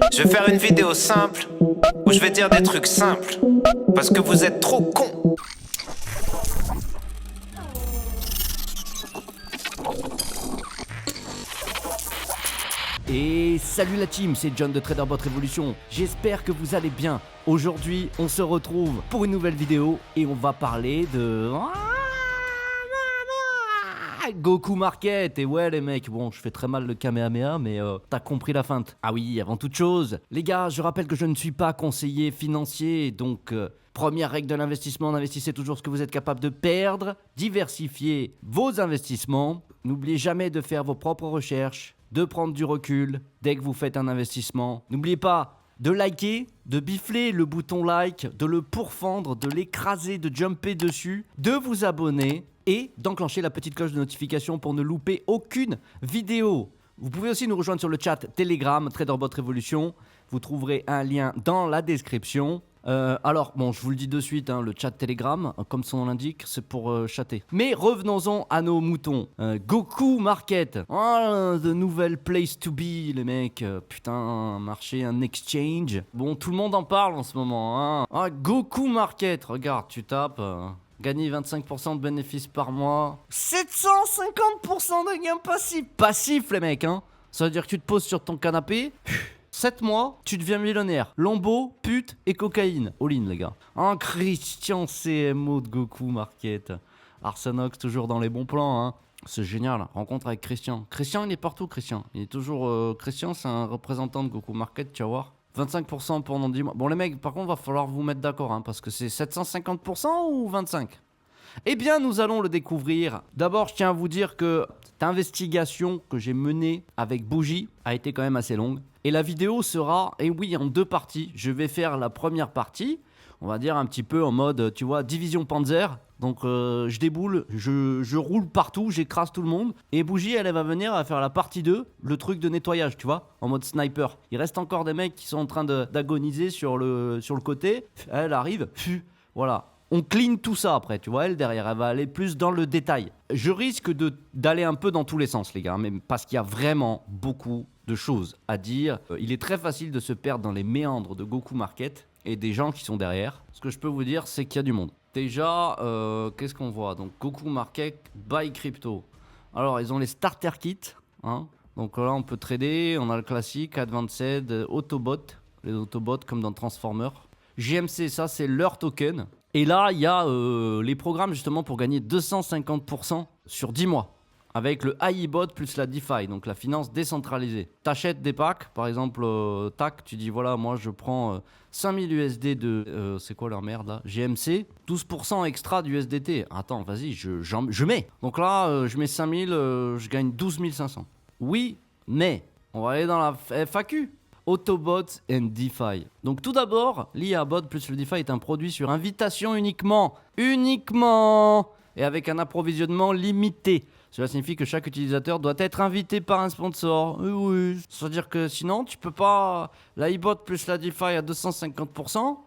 Je vais faire une vidéo simple où je vais dire des trucs simples parce que vous êtes trop cons. Et salut la team, c'est John de TraderBot Révolution. J'espère que vous allez bien. Aujourd'hui, on se retrouve pour une nouvelle vidéo et on va parler de Goku Market. Et ouais les mecs, bon je fais très mal le Kamehameha mais t'as compris la feinte. Ah oui, avant toute chose, les gars, je rappelle que je ne suis pas conseiller financier, donc première règle de l'investissement, investissez toujours ce que vous êtes capable de perdre, diversifiez vos investissements, n'oubliez jamais de faire vos propres recherches, de prendre du recul dès que vous faites un investissement. N'oubliez pas de liker, de bifler le bouton like, de le pourfendre, de l'écraser, de jumper dessus, de vous abonner et d'enclencher la petite cloche de notification pour ne louper aucune vidéo. Vous pouvez aussi nous rejoindre sur le chat Telegram, TraderBot Révolution. Vous trouverez un lien dans la description. Alors, bon, je vous le dis de suite, hein, le chat Telegram, comme son nom l'indique, c'est pour chatter. Mais revenons-en à nos moutons. Goku Market. Oh, the nouvelle place to be, les mecs. Putain, un marché, un exchange. Bon, tout le monde en parle en ce moment. Hein. Ah, Goku Market. Regarde, tu tapes. Gagner 25% de bénéfices par mois. 750% de gains passifs. Passifs, les mecs, hein. Ça veut dire que tu te poses sur ton canapé. 7 mois, tu deviens millionnaire. Lambeau, pute et cocaïne. All-in, les gars. Un Christian CMO de Goku Market. Arsenox, toujours dans les bons plans, hein. C'est génial. Rencontre avec Christian. Christian, il est partout, Christian. Il est toujours... Christian, c'est un représentant de Goku Market, tu vas voir. 25% pendant 10 mois. Bon, les mecs, par contre, va falloir vous mettre d'accord, hein, parce que c'est 750% ou 25%? Eh bien, nous allons le découvrir. D'abord, je tiens à vous dire que cette investigation que j'ai menée avec Bougie a été quand même assez longue. Et la vidéo sera, et oui, en 2 parties. Je vais faire la première partie, on va dire un petit peu en mode, tu vois, division Panzer. Donc, je déboule, je roule partout, j'écrase tout le monde. Et Bougie, elle va venir, elle va faire la partie 2, le truc de nettoyage, tu vois, en mode sniper. Il reste encore des mecs qui sont en train d'agoniser sur le côté. Elle arrive, voilà. On clean tout ça après, tu vois, elle derrière, elle va aller plus dans le détail. Je risque d'aller un peu dans tous les sens, les gars, mais parce qu'il y a vraiment beaucoup de choses à dire. Il est très facile de se perdre dans les méandres de Goku Market et des gens qui sont derrière. Ce que je peux vous dire, c'est qu'il y a du monde. Déjà, qu'est-ce qu'on voit? Donc, Goku Market, Buy Crypto. Alors, ils ont les starter kits, hein. Donc là, on peut trader, on a le classique, Advanced, Autobot, les Autobots comme dans Transformers. GMC, ça, c'est leur token. Et là, il y a les programmes justement pour gagner 250% sur 10 mois. Avec le AIBot plus la DeFi, donc la finance décentralisée. T'achètes des packs, par exemple, tac, tu dis voilà, moi je prends 5000 USD de, c'est quoi leur merde là, GMC, 12% extra d'USDT. Attends, vas-y, je mets. Donc là, je mets 5000, je gagne 12 500. Oui, mais, on va aller dans la FAQ. Autobots and DeFi. Donc tout d'abord, l'IA-bot plus le DeFi est un produit sur invitation uniquement. Et avec un approvisionnement limité. Cela signifie que chaque utilisateur doit être invité par un sponsor. Oui. C'est-à-dire que sinon, tu peux pas... L'IA-bot plus la DeFi à 250%.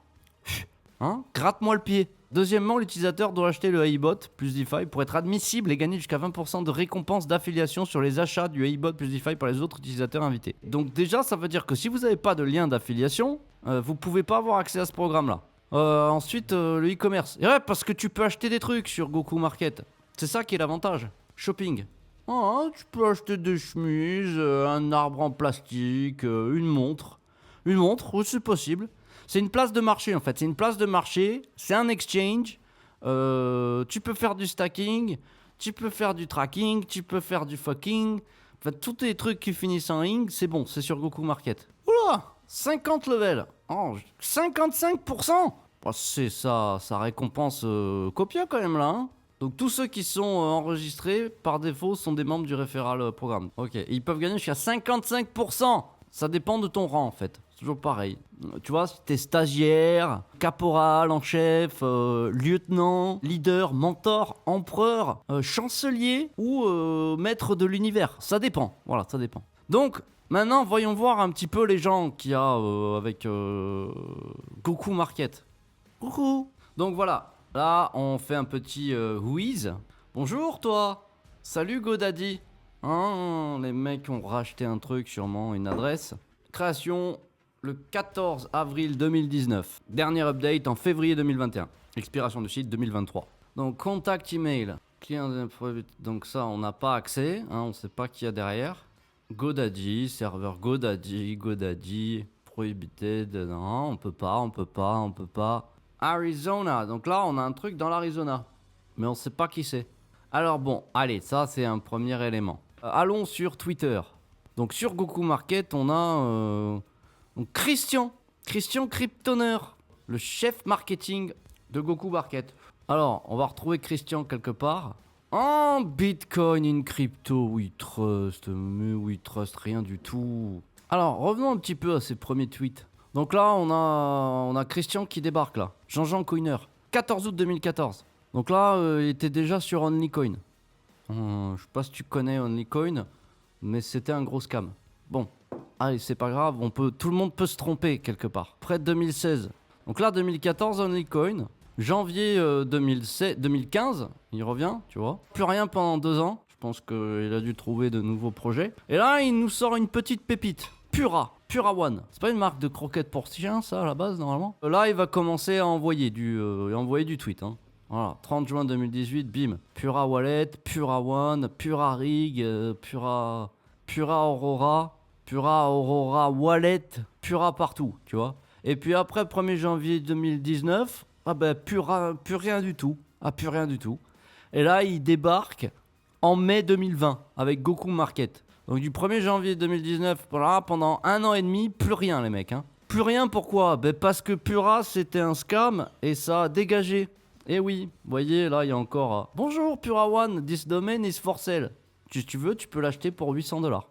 Hein? Gratte-moi le pied. Deuxièmement, l'utilisateur doit acheter le AIBot plus DeFi pour être admissible et gagner jusqu'à 20% de récompense d'affiliation sur les achats du AIBot plus DeFi par les autres utilisateurs invités. Donc déjà, ça veut dire que si vous n'avez pas de lien d'affiliation, vous pouvez pas avoir accès à ce programme-là. Ensuite, le e-commerce. Et ouais, parce que tu peux acheter des trucs sur Goku Market. C'est ça qui est l'avantage. Shopping. Oh, tu peux acheter des chemises, un arbre en plastique, une montre. Une montre, oui, c'est possible. C'est une place de marché en fait, c'est une place de marché, c'est un exchange, tu peux faire du stacking, tu peux faire du tracking, tu peux faire du fucking, enfin tous les trucs qui finissent en ing, c'est bon, c'est sur Goku Market. Oula, 50 levels, oh, 55%, oh, c'est ça, ça récompense Copia quand même là, hein. Donc tous ceux qui sont enregistrés par défaut sont des membres du référal programme. Ok, et ils peuvent gagner jusqu'à 55%, ça dépend de ton rang en fait. Toujours pareil. Tu vois, si t'es stagiaire, caporal en chef, lieutenant, leader, mentor, empereur, chancelier ou maître de l'univers. Ça dépend. Voilà, ça dépend. Donc, maintenant, voyons voir un petit peu les gens qu'il y a avec Goku Market. Coucou. Donc voilà. Là, on fait un petit whiz. Bonjour, toi. Salut, GoDaddy. Hein, les mecs ont racheté un truc, sûrement, une adresse. Création le 14 avril 2019. Dernier update en février 2021. Expiration du site 2023. Donc, contact email. Donc ça, on n'a pas accès. On ne sait pas qui y a derrière. GoDaddy, serveur GoDaddy, prohibited. Non, on peut pas. Arizona. Donc là, on a un truc dans l'Arizona. Mais on ne sait pas qui c'est. Alors bon, allez, ça c'est un premier élément. Allons sur Twitter. Donc sur Goku Market, on a donc Christian Kryptoner, le chef marketing de Goku Market. Alors, on va retrouver Christian quelque part. En Bitcoin in crypto, we trust, mais we trust rien du tout. Alors, revenons un petit peu à ces premiers tweets. Donc là, on a Christian qui débarque là. Jean-Jean Coiner, 14 août 2014. Donc là, il était déjà sur OnlyCoin. Je sais pas si tu connais OnlyCoin, mais c'était un gros scam. Bon, allez, c'est pas grave, tout le monde peut se tromper quelque part. Près de 2016. Donc là, 2014, OnlyCoin. Janvier 2015, il revient, tu vois. Plus rien pendant 2 ans. Je pense qu'il a dû trouver de nouveaux projets. Et là, il nous sort une petite pépite. Pura One. C'est pas une marque de croquettes pour chiens, ça, à la base, normalement. Là, il va commencer à envoyer du tweet. Voilà, 30 juin 2018, bim. Pura Wallet, Pura One, Pura Rig, Pura Aurora Wallet, Pura partout, tu vois. Et puis après, 1er janvier 2019, plus rien du tout. Plus rien du tout. Et là, il débarque en mai 2020 avec Goku Market. Donc du 1er janvier 2019, pendant 1 an et demi, plus rien les mecs. Plus rien, pourquoi ? Parce que Pura, c'était un scam et ça a dégagé. Et oui, vous voyez, là, il y a encore... Bonjour Pura One, this domain is for sale. Si tu veux, tu peux l'acheter pour $800.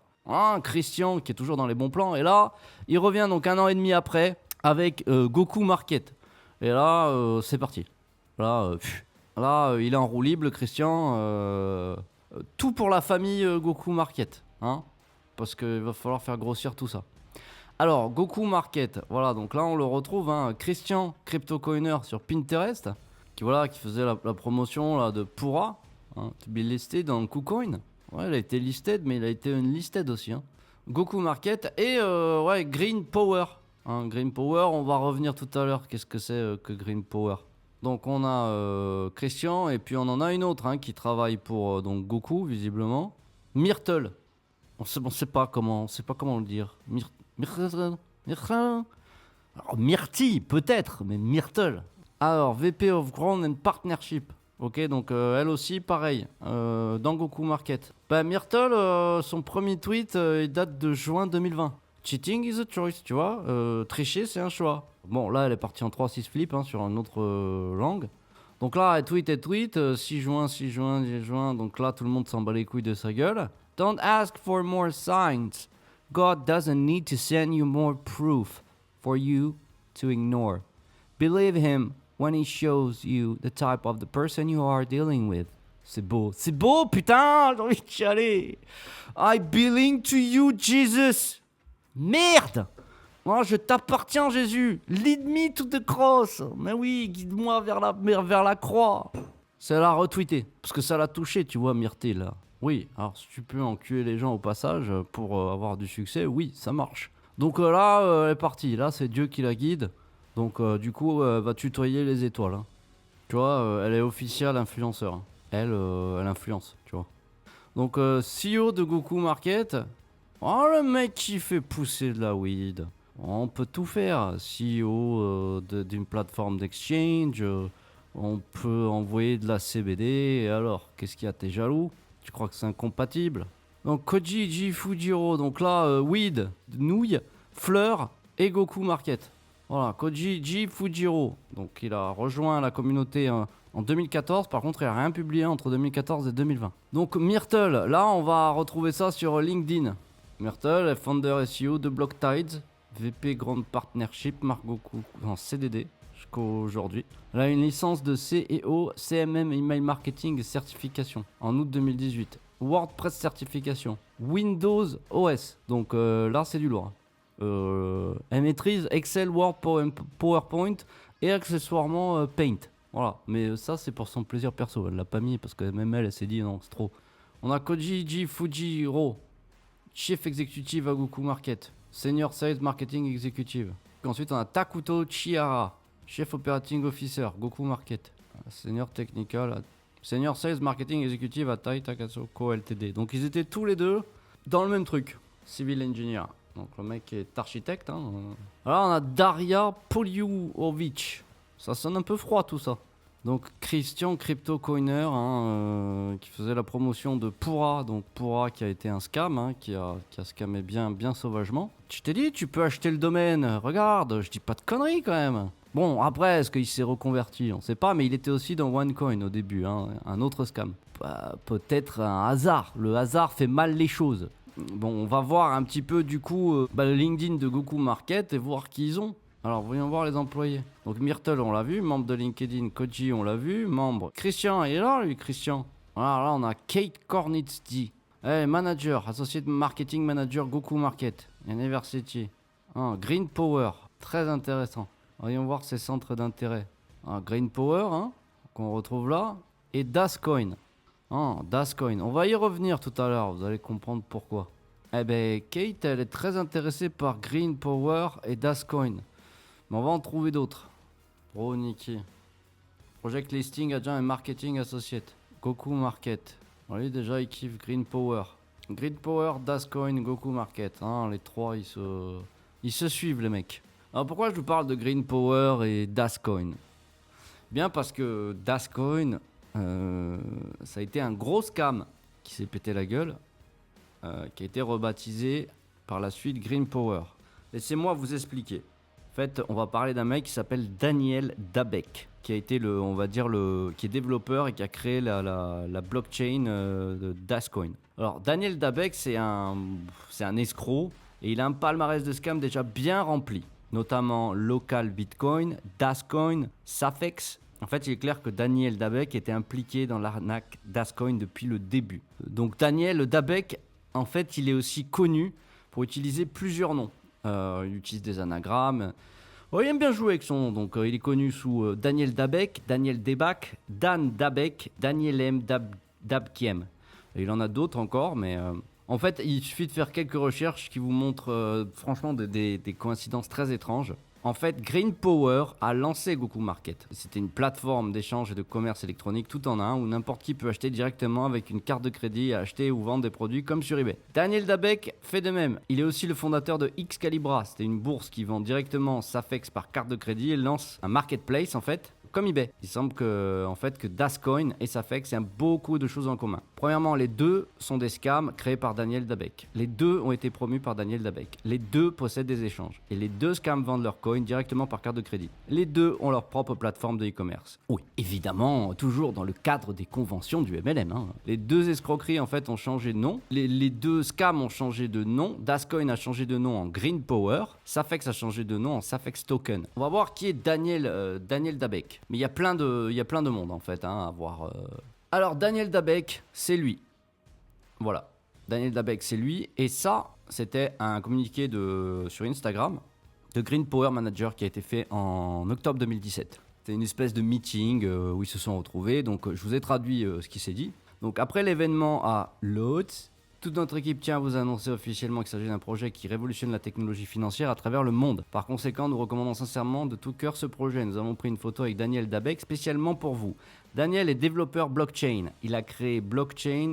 Christian, qui est toujours dans les bons plans. Et là, il revient donc 1 an et demi après avec Goku Market. Et là, c'est parti. Là, il est en roue libre, Christian. Tout pour la famille Goku Market. Parce qu'il va falloir faire grossir tout ça. Alors, Goku Market. Voilà, donc là, on le retrouve. Christian CryptoCoiner sur Pinterest. Qui faisait la promotion là, de Pura. To be listed dans KuCoin. Ouais, il a été listed, mais il a été unlisted aussi. Goku Market et Green Power. Green Power, on va revenir tout à l'heure. Qu'est-ce que c'est que Green Power ? Donc on a Christian et puis on en a une autre qui travaille pour donc Goku visiblement. Myrtle. On sait pas comment le dire. Myrtle. Alors Myrtille peut-être, mais Myrtle. Alors VP of Ground and Partnership. Ok, donc elle aussi pareil dans Goku Market. Myrtle, son premier tweet il date de juin 2020. Cheating is a choice, tu vois. Tricher, c'est un choix. Bon, là, elle est partie en 3-6 flip sur une autre langue. Donc là, elle tweet. 6 juin. Donc là, tout le monde s'en bat les couilles de sa gueule. Don't ask for more signs. God doesn't need to send you more proof for you to ignore. Believe him when he shows you the type of the person you are dealing with. C'est beau, putain, j'ai envie de chialer. I belong to you, Jesus. Merde! Moi, je t'appartiens, Jésus. Lead me to the cross. Mais oui, guide-moi vers la croix. Ça l'a retweeté. Parce que ça l'a touché, tu vois, Myrtille, là. Oui, alors si tu peux enculer les gens au passage pour avoir du succès, oui, ça marche. Donc là, elle est partie. Là, c'est Dieu qui la guide. Donc du coup, elle va tutoyer les étoiles. Tu vois, elle est officielle influenceur. Elle influence, tu vois. Donc, CEO de Goku Market... Oh, le mec qui fait pousser de la weed. On peut tout faire. CEO d'une plateforme d'exchange. On peut envoyer de la CBD. Et alors, qu'est-ce qu'il y a? T'es jaloux? Tu crois que c'est incompatible? Donc, Koji J Fujiro. Donc là, weed, nouilles, fleurs et Goku Market. Voilà, Koji J Fujiro. Donc, il a rejoint la communauté en 2014. Par contre, il n'a rien publié entre 2014 et 2020. Donc, Myrtle. Là, on va retrouver ça sur LinkedIn. Myrtle, founder SEO de Blocktides, VP Grand Partnership, Marc Goku en CDD jusqu'à aujourd'hui. Elle a une licence de CEO, CMM Email Marketing et certification en août 2018. WordPress certification, Windows OS, donc là c'est du lourd. Elle maîtrise Excel, Word, PowerPoint et accessoirement Paint. Voilà, mais ça c'est pour son plaisir perso, elle l'a pas mis parce que même elle s'est dit non c'est trop. On a Koji J Fujiro. Chef exécutif à Goku Market. Senior Sales Marketing Executive. Ensuite, on a Takuto Chihara, Chef Operating Officer, Goku Market. Senior Technical, Senior Sales Marketing Executive à Tai Takatsu Co Ltd. Donc ils étaient tous les deux dans le même truc, Civil Engineer. Donc le mec est architecte. Hein. Alors on a Daria Poliuovic. Ça sonne un peu froid tout ça. Donc Christian Crypto Coiner, qui faisait la promotion de Pura. Donc Pura qui a été un scam, qui a scammé bien sauvagement. Je t'ai dit, tu peux acheter le domaine. Regarde, je dis pas de conneries quand même. Bon, après, est-ce qu'il s'est reconverti? On sait pas, mais il était aussi dans OneCoin au début, un autre scam. Peut-être un hasard. Le hasard fait mal les choses. Bon, on va voir un petit peu du coup le LinkedIn de Goku Market et voir qui ils ont. Alors, voyons voir les employés. Donc, Myrtle, on l'a vu. Membre de LinkedIn, Koji, on l'a vu. Membre. Christian, il est là, lui, Christian. Alors là, on a Kate Kornitsky. Manager, Associate Marketing Manager, Goku Market, University. Green Power, très intéressant. Voyons voir ses centres d'intérêt. Green Power, qu'on retrouve là. Et Dascoin. Dascoin. On va y revenir tout à l'heure, vous allez comprendre pourquoi. Kate, elle est très intéressée par Green Power et Dascoin. Mais on va en trouver d'autres. Nikki. Project Listing Agent et Marketing Associate. Goku Market. Lui déjà il kiffe Green Power. Green Power, Dascoin, Goku Market. Les trois ils se suivent les mecs. Alors pourquoi je vous parle de Green Power et Dascoin? Bien parce que Dascoin, ça a été un gros scam qui s'est pété la gueule, qui a été rebaptisé par la suite Green Power. Laissez-moi vous expliquer. En fait, on va parler d'un mec qui s'appelle Daniel Dabek, qui a été qui est développeur et qui a créé la blockchain de Dascoin. Alors, Daniel Dabek, c'est un escroc et il a un palmarès de scam déjà bien rempli, notamment Local Bitcoin, Dascoin, Safex. En fait, il est clair que Daniel Dabek était impliqué dans l'arnaque Dascoin depuis le début. Donc, Daniel Dabek, en fait, il est aussi connu pour utiliser plusieurs noms. Il utilise des anagrammes. Il aime bien jouer avec son nom. Donc, il est connu sous Daniel Dabek, Daniel Debak, Dan Dabek, Daniel M. Dabkiem. Et il en a d'autres encore, mais en fait, il suffit de faire quelques recherches qui vous montrent franchement des coïncidences très étranges. En fait, Green Power a lancé Goku Market. C'était une plateforme d'échange et de commerce électronique tout en un où n'importe qui peut acheter directement avec une carte de crédit et acheter ou vendre des produits comme sur eBay. Daniel Dabek fait de même. Il est aussi le fondateur de Excalibra. C'était une bourse qui vend directement Safex par carte de crédit et lance un marketplace en fait, comme eBay. Il semble que Dascoin et Safex aient beaucoup de choses en commun. Premièrement, les deux sont des scams créés par Daniel Dabek. Les deux ont été promus par Daniel Dabek. Les deux possèdent des échanges. Et les deux scams vendent leurs coins directement par carte de crédit. Les deux ont leur propre plateforme de e-commerce. Oui, évidemment, toujours dans le cadre des conventions du MLM. Les deux escroqueries en fait ont changé de nom. Les deux scams ont changé de nom. Dascoin a changé de nom en Green Power. Safex a changé de nom en Safex Token. On va voir qui est Daniel Dabek. Mais il y a plein de monde en fait à voir. Alors Daniel Dabek, c'est lui. Voilà. Daniel Dabek, c'est lui. Et ça, c'était un communiqué sur Instagram de Green Power Manager qui a été fait en octobre 2017. C'était une espèce de meeting où ils se sont retrouvés. Donc je vous ai traduit ce qui s'est dit. Donc après l'événement à Lodz, toute notre équipe tient à vous annoncer officiellement qu'il s'agit d'un projet qui révolutionne la technologie financière à travers le monde. Par conséquent, nous recommandons sincèrement de tout cœur ce projet. Nous avons pris une photo avec Daniel Dabek spécialement pour vous. Daniel est développeur blockchain. Il a créé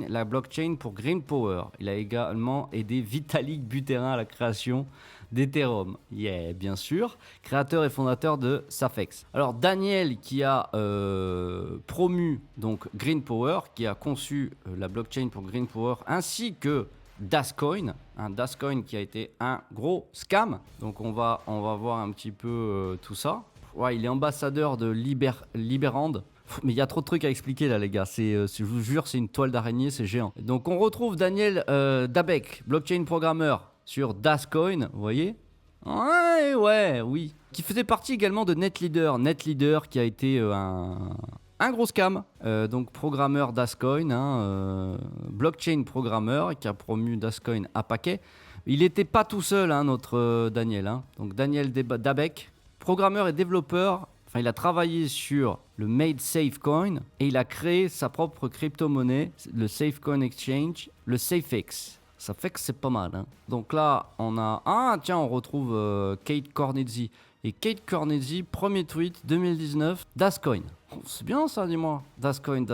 la blockchain pour Green Power. Il a également aidé Vitalik Buterin à la création d'Ethereum. Bien sûr. Créateur et fondateur de Safex. Alors Daniel qui a promu donc Green Power, qui a conçu la blockchain pour Green Power, ainsi que Dascoin, Dascoin qui a été un gros scam. Donc on va voir un petit peu tout ça. Il est ambassadeur de Liberand. Mais il y a trop de trucs à expliquer là les gars, je vous jure c'est une toile d'araignée, c'est géant. Donc on retrouve Daniel Dabek, blockchain programmeur sur Dascoin, vous voyez. Oui. Qui faisait partie également de NetLeader qui a été un gros scam. Donc programmeur Dascoin, blockchain programmeur qui a promu Dascoin à paquet. Il n'était pas tout seul notre Daniel. Donc Daniel Dabek, programmeur et développeur. Il a travaillé sur le Made Safe Coin et il a créé sa propre crypto-monnaie, le Safe Coin Exchange, le Safex. Ça fait que c'est pas mal. Hein. Donc là, on a... Ah, tiens, on retrouve Kate Cornezzi. Et Kate Cornezzi, premier tweet, 2019, Dascoin. Oh, c'est bien ça, dis-moi. Dascoin.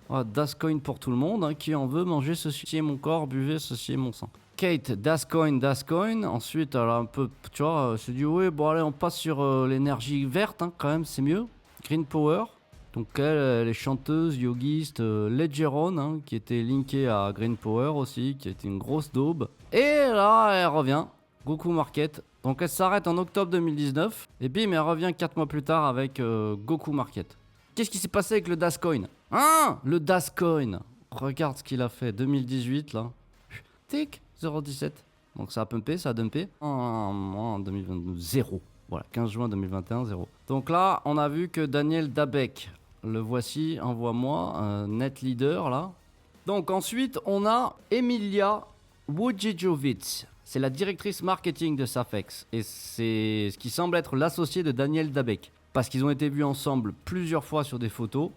Ah, Dascoin pour tout le monde. Hein. Qui en veut manger ceci est mon corps, buvez ceci est mon sang. Kate, Dascoin. Ensuite, elle a un peu... Tu vois, elle s'est dit, oui, bon, allez, on passe sur l'énergie verte, hein, quand même, c'est mieux. Green Power. Donc elle est chanteuse, yogiste, Ledgeron, hein, qui était linkée à Green Power aussi, qui a été une grosse daube. Et là, elle revient, Goku Market. Donc elle s'arrête en octobre 2019, et bim, elle revient 4 mois plus tard avec Goku Market. Qu'est-ce qui s'est passé avec le Dascoin? Hein? Le Dascoin. Regarde ce qu'il a fait, 2018 là. Tic, 0,17. Donc ça a pumpé, ça a dumpé. En 2022, 0. Voilà, 15 juin 2021, 0. Donc là, on a vu que Daniel Dabec, le voici, envoie-moi, net leader là. Donc ensuite, on a Emilia Wujijovic. C'est la directrice marketing de Safex. Et c'est ce qui semble être l'associé de Daniel Dabec. Parce qu'ils ont été vus ensemble plusieurs fois sur des photos,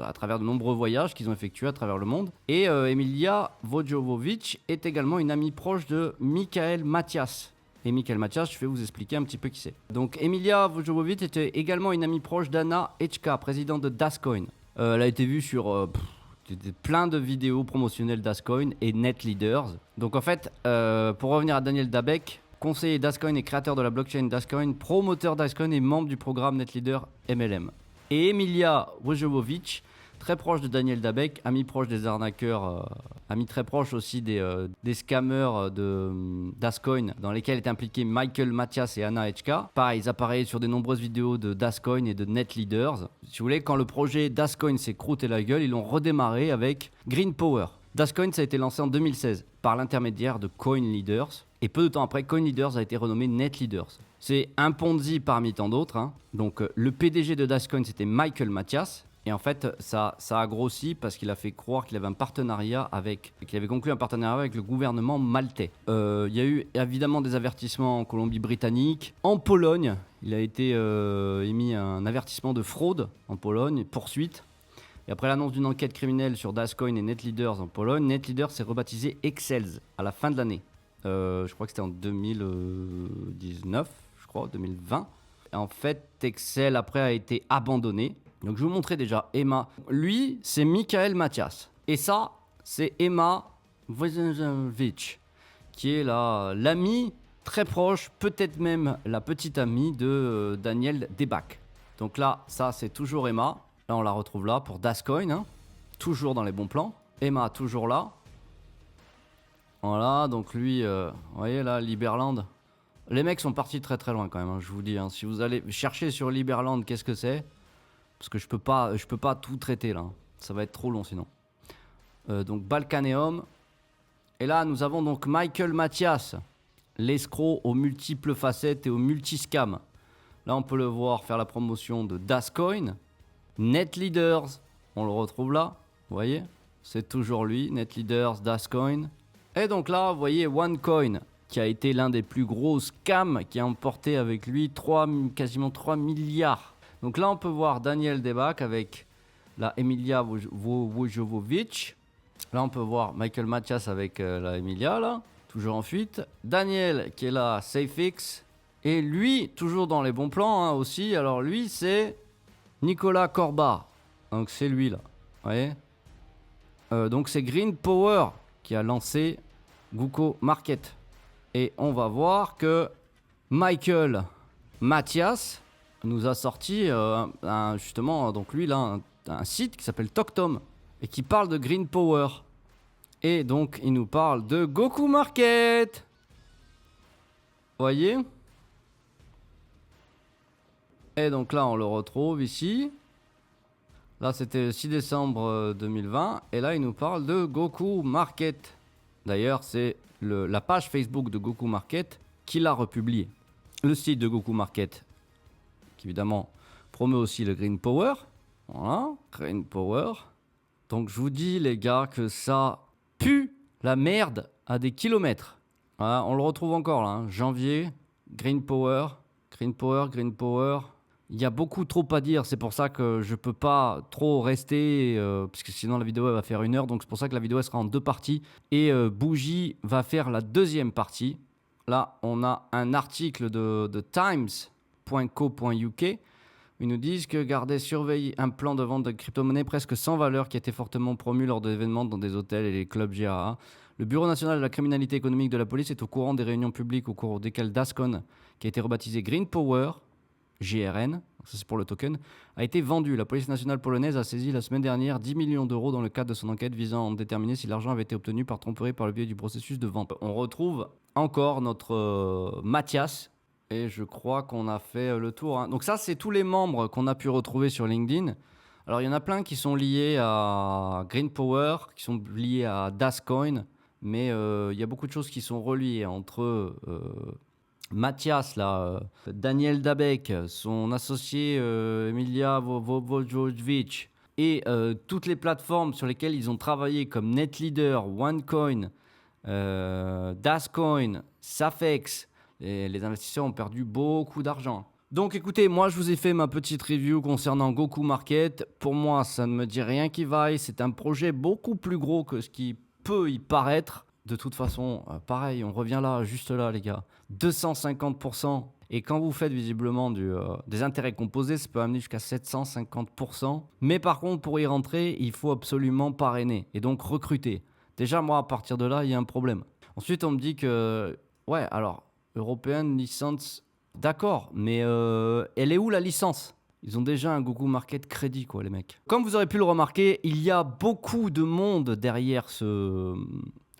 à travers de nombreux voyages qu'ils ont effectués à travers le monde. Et Emilia Wujijovic est également une amie proche de Michael Mathias. Et Michael Mathias, je vais vous expliquer un petit peu qui c'est. Donc Emilia Wujijovic était également une amie proche d'Anna Echka, présidente de Dascoin. Elle a été vue sur plein de vidéos promotionnelles Dascoin et Net Leaders. Donc en fait, pour revenir à Daniel Dabec, conseiller Dascoin et créateur de la blockchain Dascoin, promoteur Dascoin et membre du programme Net Leader MLM. Et Emilia Wujijovic, très proche de Daniel Dabec, ami proche des arnaqueurs, ami très proche aussi des scammers de Dascoin, dans lesquels est impliqué Michael Mathias et Anna Echka. Pareil, ils apparaissent sur de nombreuses vidéos de Dascoin et de Net Leaders. Si vous voulez, quand le projet Dascoin s'est croûté la gueule, ils l'ont redémarré avec Green Power. Dascoin, ça a été lancé en 2016 par l'intermédiaire de Coin Leaders. Et peu de temps après, Coin Leaders a été renommé Net Leaders. C'est un Ponzi parmi tant d'autres. Hein. Donc le PDG de Dascoin, c'était Michael Mathias. Et en fait, ça a grossi parce qu'il a fait croire qu'il avait qu'il avait conclu un partenariat avec le gouvernement maltais. Il y a eu évidemment des avertissements en Colombie-Britannique. En Pologne, il a été émis un avertissement de fraude en Pologne, poursuite. Et après l'annonce d'une enquête criminelle sur Dascoin et Net Leaders en Pologne, Net Leaders s'est rebaptisé Excels à la fin de l'année. Je crois que c'était en 2019, 2020. Et en fait, Excel après a été abandonné. Donc je vais vous montrer déjà Emma. Lui, c'est Michael Mathias. Et ça, c'est Emma Wujijovic, qui est l'amie très proche, peut-être même la petite amie de Daniel Dabec. Donc là, ça, c'est toujours Emma. Là, on la retrouve là pour Dascoin, hein. Toujours dans les bons plans. Emma, toujours là. Voilà, donc lui, vous voyez là, Liberland. Les mecs sont partis très très loin quand même, hein, je vous dis. Hein. Si vous allez chercher sur Liberland, qu'est-ce que c'est? Parce que je peux pas tout traiter là. Ça va être trop long sinon. Donc Balcaneum. Et là, nous avons donc Michael Mathias, l'escroc aux multiples facettes et aux multiscams. Là, on peut le voir faire la promotion de Dascoin. Net Leaders, on le retrouve là. Vous voyez? C'est toujours lui, Net Leaders, Dascoin. Et donc là, vous voyez OneCoin, qui a été l'un des plus gros scams, qui a emporté avec lui quasiment 3 milliards. Donc là, on peut voir Daniel Dabec avec la Emilia Wujijovic. Là, on peut voir Michael Mathias avec la Emilia, là, toujours en fuite. Daniel, qui est là, SafeX. Et lui, toujours dans les bons plans hein, aussi. Alors lui, c'est Nicolas Corba. Donc c'est lui, là. Vous voyez donc c'est Green Power qui a lancé Goku Market. Et on va voir que Michael Mathias nous a sorti justement, donc lui là, un site qui s'appelle TokTom et qui parle de Green Power. Et donc il nous parle de Goku Market. Voyez? Et donc là on le retrouve ici. Là c'était le 6 décembre 2020 et là il nous parle de Goku Market. D'ailleurs c'est la page Facebook de Goku Market qui l'a republié. Le site de Goku Market qui évidemment promeut aussi le Green Power. Voilà, Green Power. Donc je vous dis les gars que ça pue la merde à des kilomètres. Voilà, on le retrouve encore là, hein. Janvier, Green Power, Green Power, Green Power. Il y a beaucoup trop à dire, c'est pour ça que je peux pas trop rester, parce que sinon la vidéo elle va faire 1 heure, donc c'est pour ça que la vidéo elle sera en 2 parties. Et Bougie va faire la deuxième partie. Là, on a un article de times.co.uk. Ils nous disent que Gardet surveille un plan de vente de crypto-monnaie presque sans valeur qui a été fortement promu lors d'événements dans des hôtels et les clubs GAA. Le Bureau national de la criminalité économique de la police est au courant des réunions publiques au cours desquelles Dascon, qui a été rebaptisé Green Power, GRN, ça c'est pour le token, a été vendu. La police nationale polonaise a saisi la semaine dernière 10 millions d'euros dans le cadre de son enquête visant à déterminer si l'argent avait été obtenu par tromperie par le biais du processus de vente. On retrouve encore notre Mathias et je crois qu'on a fait le tour. Hein. Donc ça, c'est tous les membres qu'on a pu retrouver sur LinkedIn. Alors il y en a plein qui sont liés à Green Power, qui sont liés à Dascoin, mais il y a beaucoup de choses qui sont reliées entre Mathias, là, Daniel Dabek, son associé Emilia Vojovic et toutes les plateformes sur lesquelles ils ont travaillé comme NetLeader, OneCoin, Dascoin, Safex. Les investisseurs ont perdu beaucoup d'argent. Donc écoutez, moi je vous ai fait ma petite review concernant Goku Market. Pour moi, ça ne me dit rien qui vaille. C'est un projet beaucoup plus gros que ce qui peut y paraître. De toute façon, pareil, on revient là, juste là les gars. 250%. Et quand vous faites visiblement des intérêts composés, ça peut amener jusqu'à 750%. Mais par contre, pour y rentrer, il faut absolument parrainer et donc recruter. Déjà, moi, à partir de là, il y a un problème. Ensuite, on me dit que, ouais, alors, European License, d'accord, mais elle est où la licence ? Ils ont déjà un Goku Market crédit, quoi, les mecs. Comme vous aurez pu le remarquer, il y a beaucoup de monde derrière ce...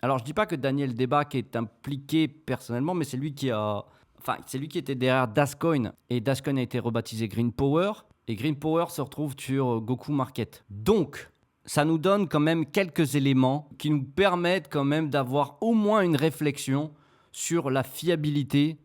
Alors, je dis pas que Daniel Debac est impliqué personnellement, mais c'est lui qui était derrière Dascoin. Et Dascoin a été rebaptisé Green Power. Et Green Power se retrouve sur Goku Market. Donc, ça nous donne quand même quelques éléments qui nous permettent quand même d'avoir au moins une réflexion sur la fiabilité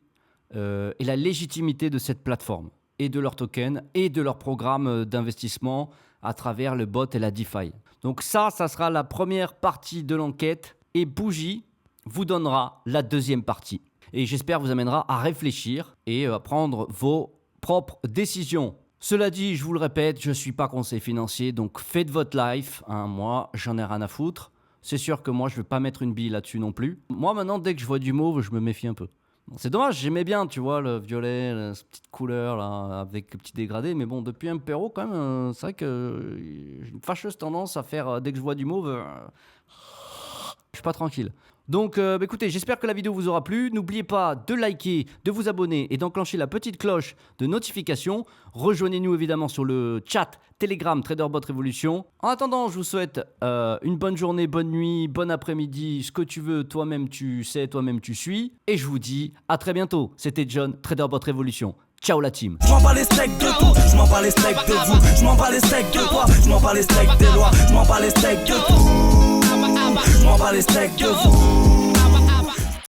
et la légitimité de cette plateforme, et de leur token, et de leur programme d'investissement à travers le bot et la DeFi. Donc ça sera la première partie de l'enquête. Et Bougie vous donnera la deuxième partie. Et j'espère vous amènera à réfléchir et à prendre vos propres décisions. Cela dit, je vous le répète, je ne suis pas conseiller financier, donc faites votre life. Hein, moi, j'en ai rien à foutre. C'est sûr que moi, je ne vais pas mettre une bille là-dessus non plus. Moi, maintenant, dès que je vois du mauve, je me méfie un peu. Bon, c'est dommage, j'aimais bien, tu vois, le violet, cette petite couleur là, avec le petit dégradé. Mais bon, depuis un Perro, quand même, c'est vrai que j'ai une fâcheuse tendance à faire, dès que je vois du mauve... je suis pas tranquille. Donc écoutez, j'espère que la vidéo vous aura plu. N'oubliez pas de liker, de vous abonner et d'enclencher la petite cloche de notification. Rejoignez-nous évidemment sur le chat Telegram TraderBot Révolution. En attendant, je vous souhaite une bonne journée, bonne nuit, bon après-midi, ce que tu veux, toi-même tu sais, toi-même tu suis. Et je vous dis à très bientôt. C'était John, TraderBot Révolution. Ciao la team. Je m'en bats les steaks de tout, je m'en bats les steaks de vous, je m'en bats les steaks de toi, je m'en bats les steaks des lois, je m'en bats les steaks de tout, je m'en bats les steaks de vous.